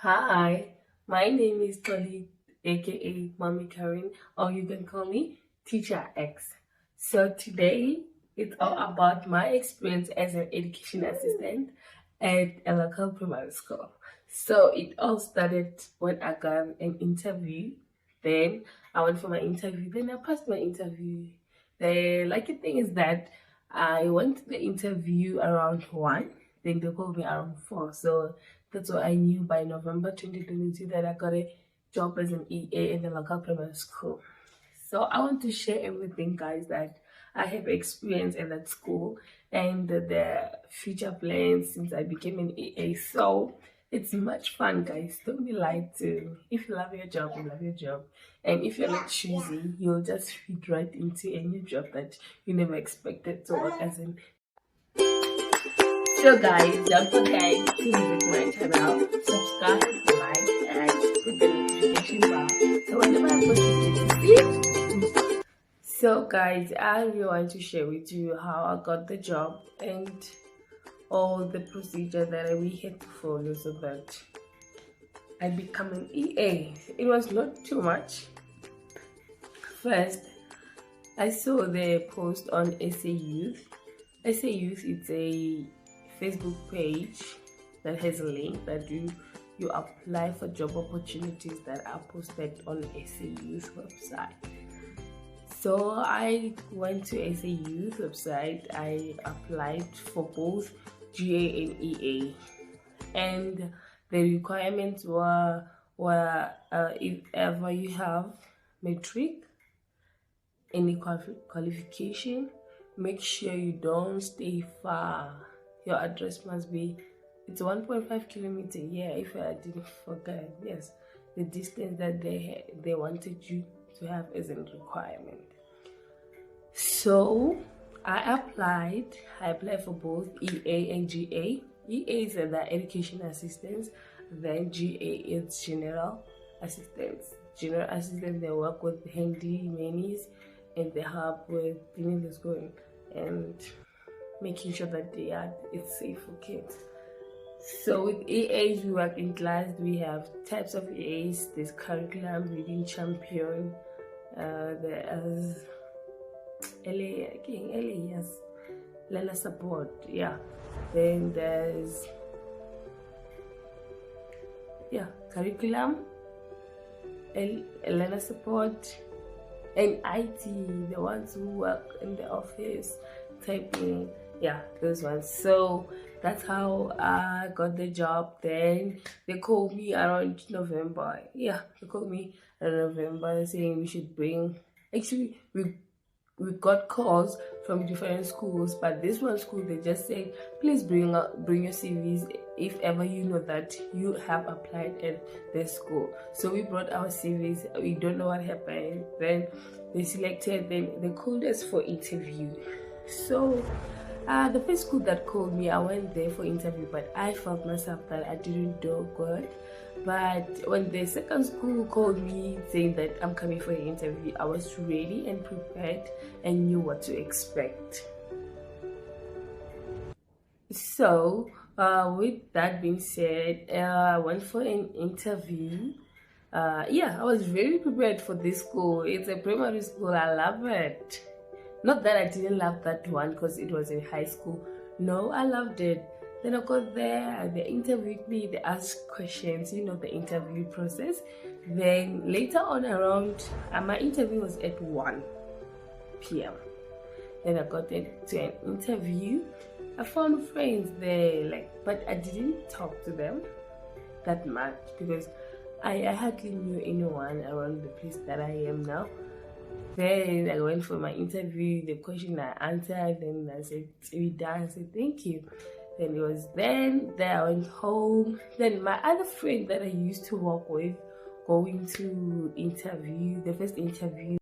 Hi, my name is Tolly, aka Mommy Karen, or you can call me Teacher X. So today it's all about my experience as an education assistant at a local primary school. So it all started when I got an interview. Then I went for my interview. Then I passed my interview. The lucky thing is that I went to the interview around 1, then they called me around 4. So that's what I knew by November 2022 that I got a job as an EA in the local primary school. So I want to share everything, guys, that I have experienced at that school and the future plans since I became an EA. So it's much fun, guys. Don't be lied to. If you love your job, you love your job. And if you're not choosy, you'll just fit right into a new job that you never expected to work as an. So guys, don't forget to visit my channel, subscribe, like, and put the notification bell. So whenever I post a video, see it. So guys, I really want to share with you how I got the job and all the procedure that we had to follow so that I become an EA. It was not too much. First, I saw the post on SA Youth. SA Youth is a Facebook page that has a link that you apply for job opportunities that are posted on SA Youth website. So I went to SA Youth website. I applied for both GA and EA, and the requirements were if ever you have matric, any qualification, make sure you don't stay far. Your address must be, it's 1.5 kilometers. Yeah, if I didn't forget, yes, the distance that they wanted you to have as a requirement. So I applied for both EA and GA. EA is the education assistance, then GA is general assistance. General assistance, they work with handy manis and they help with cleaning the school and making sure that it's safe for kids. So with EAs, we work in class. We have types of EAs. There's curriculum, reading champion, there's yes, learner support, yeah. Then there's curriculum, learner support, and IT, the ones who work in the office, typing, yeah, those ones. So that's how I got the job. Then they called me around November. Yeah, they called me around November saying we should bring. Actually, we got calls from different schools, but this one school, they just said please bring your CVs if ever you know that you have applied at the school. So we brought our CVs. We don't know what happened. Then they selected, then they called us for interview. So the first school that called me, I went there for interview, but I felt myself that I didn't do good. But when the second school called me saying that I'm coming for the interview, I was ready and prepared and knew what to expect. So with that being said, I went for an interview. I was very prepared for this school. It's a primary school. I love it. Not that I didn't love that one because it was in high school. No, I loved it. Then I got there, they interviewed me, they asked questions, the interview process. Then later on around, my interview was at 1 p.m. Then I got into an interview. I found friends there, but I didn't talk to them that much because I hardly knew anyone around the place that I am now. Then I went for my interview, the question I answered, then I said, we done. I said, thank you. Then it was then I went home. Then my other friend that I used to work with, going to interview, the first interview.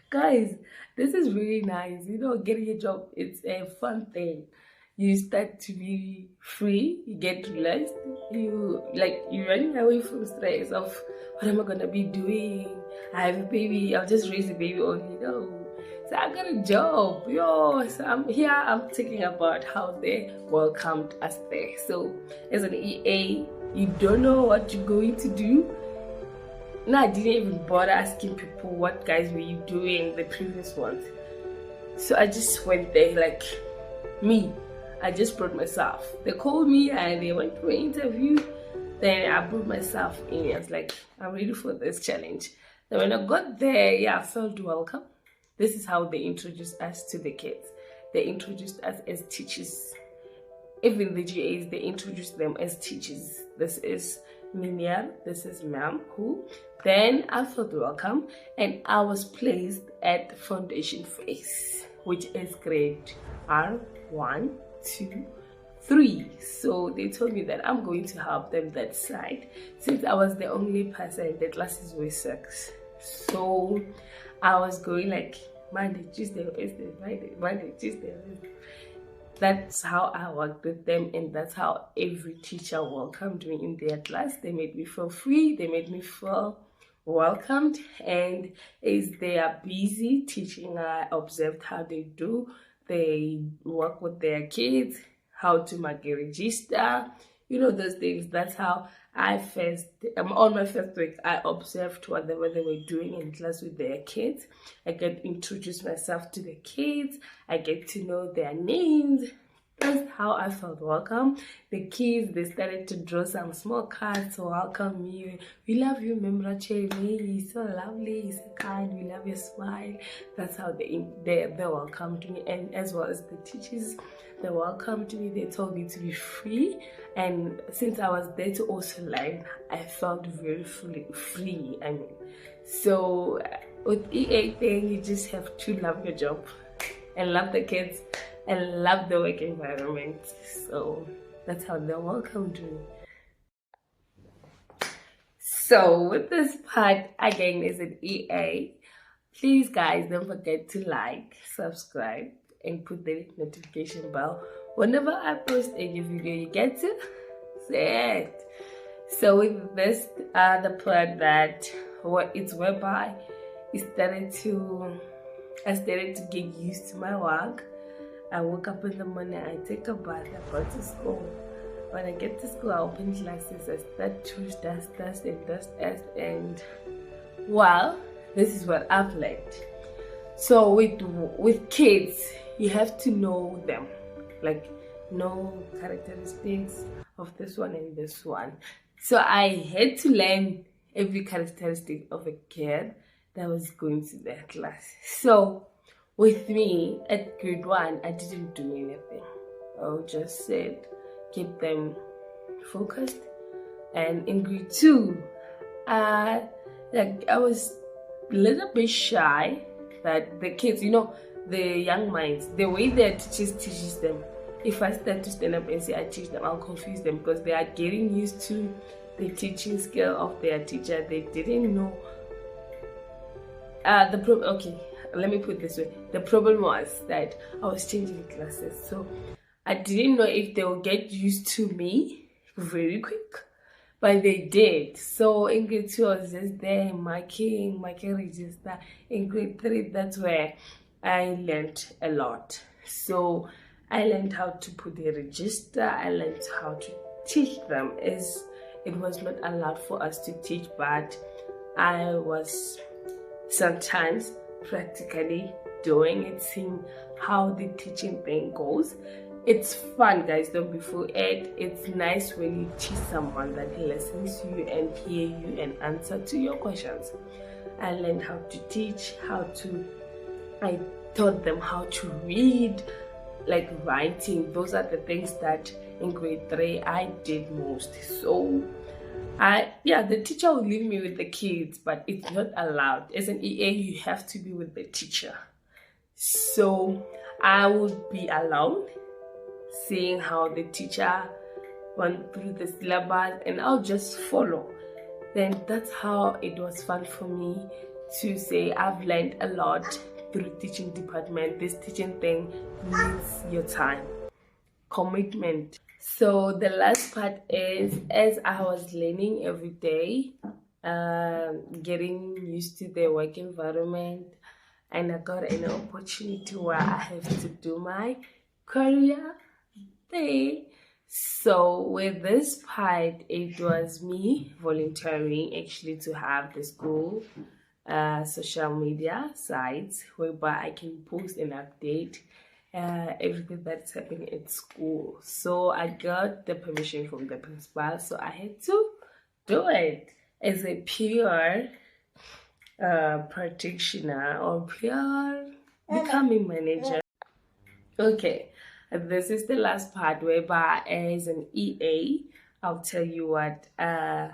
Guys, this is really nice. Getting a job, it's a fun thing. You start to be free, you get relaxed, you're running away from stress of what am I gonna be doing? I have a baby, I'll just raise a baby only. No. So I got a job, yo. So I'm here, I'm thinking about how they welcomed us there. So as an EA, you don't know what you're going to do. No, I didn't even bother asking people what guys were you doing the previous ones. So I just went there like me. I just brought myself. They called me and they went for an interview. Then I brought myself in. I was like, I'm ready for this challenge. Then when I got there, yeah, I felt welcome. This is how they introduced us to the kids. They introduced us as teachers. Even the GAs, they introduced them as teachers. This is Miniam, this is Ma'am Who. Then I felt welcome and I was placed at foundation phase, which is grade R1, 2, 3. So they told me that I'm going to help them that side, since I was the only person that classes were 6. So I was going like Monday, Tuesday, Wednesday, Friday, Monday, Tuesday, Wednesday. That's how I worked with them, and that's how every teacher welcomed me in their class. They made me feel free, they made me feel welcomed, and as they are busy teaching, I observed how they do. They work with their kids, how to make a register, you know, those things. That's how I on my first week, I observed whatever they were doing in class with their kids. I get to introduce myself to the kids. I get to know their names. That's how I felt welcome. The kids, they started to draw some small cards to welcome me. We love you, Membrache. You're so lovely, you're so kind, we love your smile. That's how they welcomed me. And as well as the teachers, they welcomed me. They told me to be free. And since I was there to also learn, I felt very free. I mean, so with EA thing, you just have to love your job and love the kids and love the work environment. So that's how they welcomed me. So with this part, again, as an EA, please guys, don't forget to like, subscribe, and put the notification bell. Whenever I post a new video, you get to see it. So with this, the part that it's whereby I started to get used to my work. I woke up in the morning, I take a bath, I go to school. When I get to school, I open classes, I start to dust, and well, this is what I've learned. So with kids, you have to know them, like know characteristics of this one and this one. So I had to learn every characteristic of a kid that was going to their class. So with me at grade 1, I didn't do anything. I just said keep them focused. And in grade 2, I was a little bit shy that the kids, you know, the young minds, the way their teachers teaches them, if I start to stand up and say I teach them, I'll confuse them because they are getting used to the teaching skill of their teacher. They didn't know okay, let me put it this way. The problem was that I was changing classes, so I didn't know if they would get used to me very quick, but they did. So in grade 2, I was just there marking register. In grade 3, that's where I learned a lot. So I learned how to put a register. I learned how to teach them, as it was not allowed for us to teach, but I was sometimes practically doing it, seeing how the teaching thing goes. It's fun, guys, don't be fooled. It's nice when you teach someone that listens to you and hear you and answer to your questions. I learned how to teach, I taught them how to read, like writing. Those are the things that in grade 3 I did most. So the teacher would leave me with the kids, but it's not allowed. As an EA, you have to be with the teacher. So I would be alone, seeing how the teacher went through the syllabus, and I'll just follow. Then that's how it was fun for me to say I've learned a lot through teaching department. This teaching thing needs your time, commitment. So the last part is, as I was learning every day, getting used to the work environment, and I got an opportunity where I have to do my career thing. So with this part, it was me volunteering actually to have the school social media sites whereby I can post and update everything that's happening at school. So I got the permission from the principal, so I had to do it as a peer practitioner or peer becoming manager. Okay, this is the last part whereby as an EA, I'll tell you what I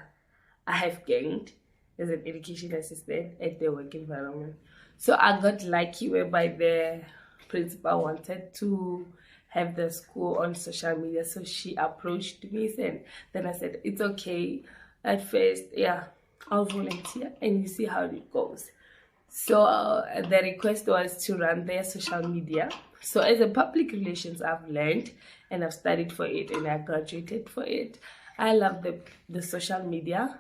have gained as an education assistant at the work environment. So I got lucky whereby the principal wanted to have the school on social media, so she approached me, and then I said it's okay. At first, yeah, I'll volunteer and you see how it goes. So the request was to run their social media. So as a public relations, I've learned and I've studied for it and I graduated for it. I love the social media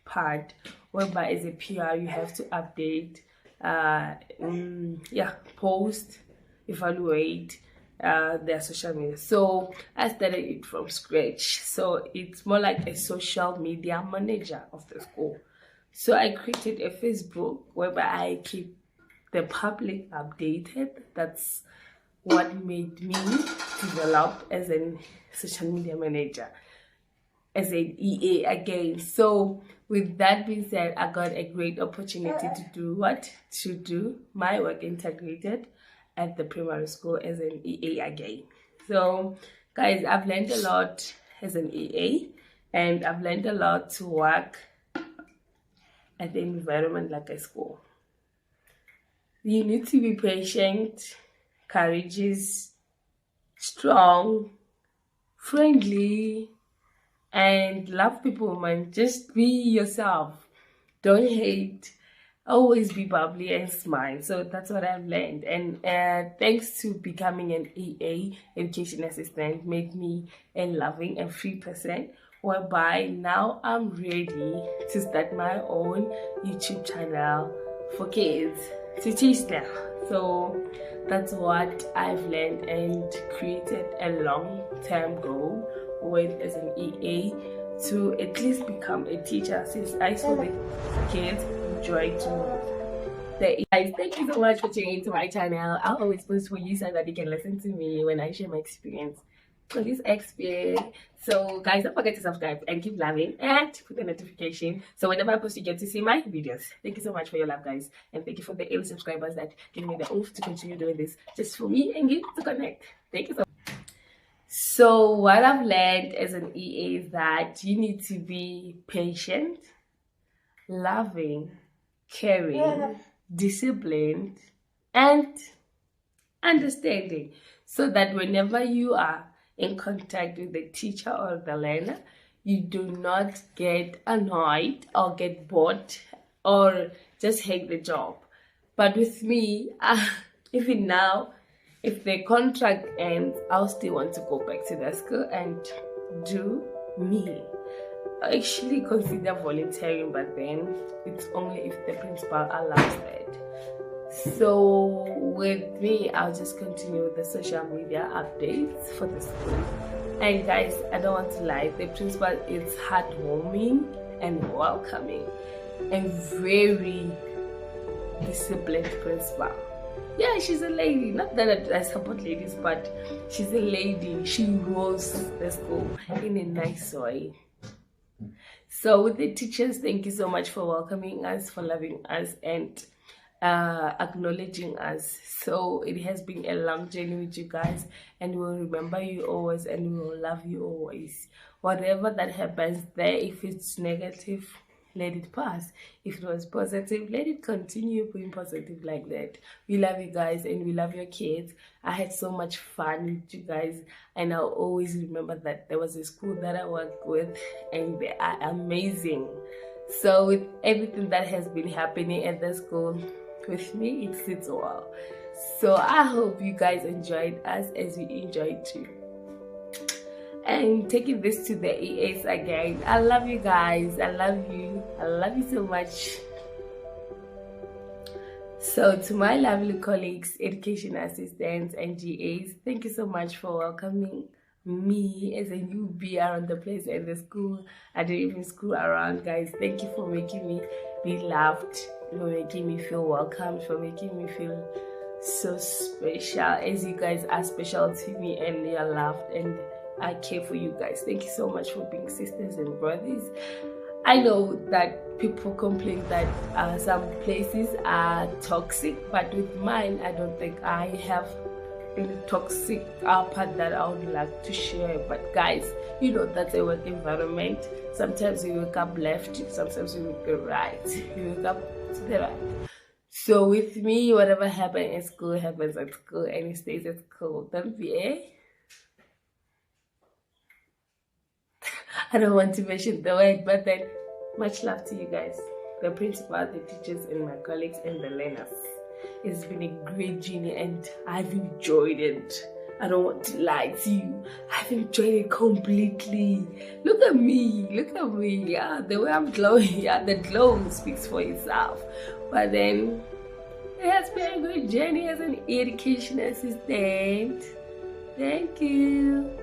part, whereby as a PR you have to update, post, evaluate their social media. So I started it from scratch. So it's more like a social media manager of the school. So I created a Facebook whereby I keep the public updated. That's what made me develop as a social media manager, as an EA again. So with that being said, I got a great opportunity to do what? To do my work integrated at the primary school as an EA again. So guys, I've learned a lot as an EA, and I've learned a lot to work at the environment like a school. You need to be patient, courageous, strong, friendly, and love people, man. Just be yourself. Don't hate. Always be bubbly and smile. So that's what I've learned. And thanks to becoming an EA, education assistant, made me a loving and free person, whereby now I'm ready to start my own YouTube channel for kids to teach them. So that's what I've learned and created a long-term goal with as an EA to at least become a teacher, since I saw the kids enjoy to guys. Thank you so much for tuning into my channel. I'll always post for you so that you can listen to me when I share my experience. So this experience. So guys, don't forget to subscribe and keep loving and put the notification so whenever I post you get to see my videos. Thank you so much for your love, guys, and thank you for the 80 subscribers that give me the oomph to continue doing this just for me and you to connect. Thank you so much. So what I've learned as an EA is that you need to be patient, loving, caring, disciplined, and understanding, so that whenever you are in contact with the teacher or the learner, you do not get annoyed or get bored or just hate the job. But with me, even now, if the contract ends, I'll still want to go back to the school and do me. I actually consider volunteering, but then it's only if the principal allows that. So with me, I'll just continue with the social media updates for the school. And guys, I don't want to lie, the principal is heartwarming and welcoming and very disciplined principal. Yeah, she's a lady. Not that I support ladies, but she's a lady. She rules the school in a nice way. So with the teachers, thank you so much for welcoming us, for loving us, and acknowledging us. So it has been a long journey with you guys, and we'll remember you always, and we will love you always. Whatever that happens there, if it's negative, let it pass. If it was positive, let it continue being positive like that. We love you guys and we love your kids. I had so much fun with you guys, and I'll always remember that there was a school that I worked with and they are amazing. So with everything that has been happening at the school with me, it sits well. So I hope you guys enjoyed us as we enjoyed too. And taking this to the EAs again, I love you guys. I love you so much. So to my lovely colleagues, education assistants and GAs, thank you so much for welcoming me as a newbie around the place and the school. I didn't even school around, guys. Thank you for making me be loved, for making me feel welcome, for making me feel so special, as you guys are special to me and you're loved and I care for you guys. Thank you so much for being sisters and brothers. I know that people complain that some places are toxic, but with mine, I don't think I have any toxic part that I would like to share. But guys, you know, that's a work environment. Sometimes you wake up left, sometimes you wake up right, you wake up to the right. So with me, whatever happens at school happens at school, and it stays at school. Don't be, eh? I don't want to mention the word, but then much love to you guys, the principal, the teachers, and my colleagues and the learners. It's been a great journey and I've enjoyed it. I don't want to lie to you. I've enjoyed it completely. Look at me. Yeah, the way I'm glowing. Yeah, the glow speaks for itself. But then it has been a great journey as an education assistant. Thank you.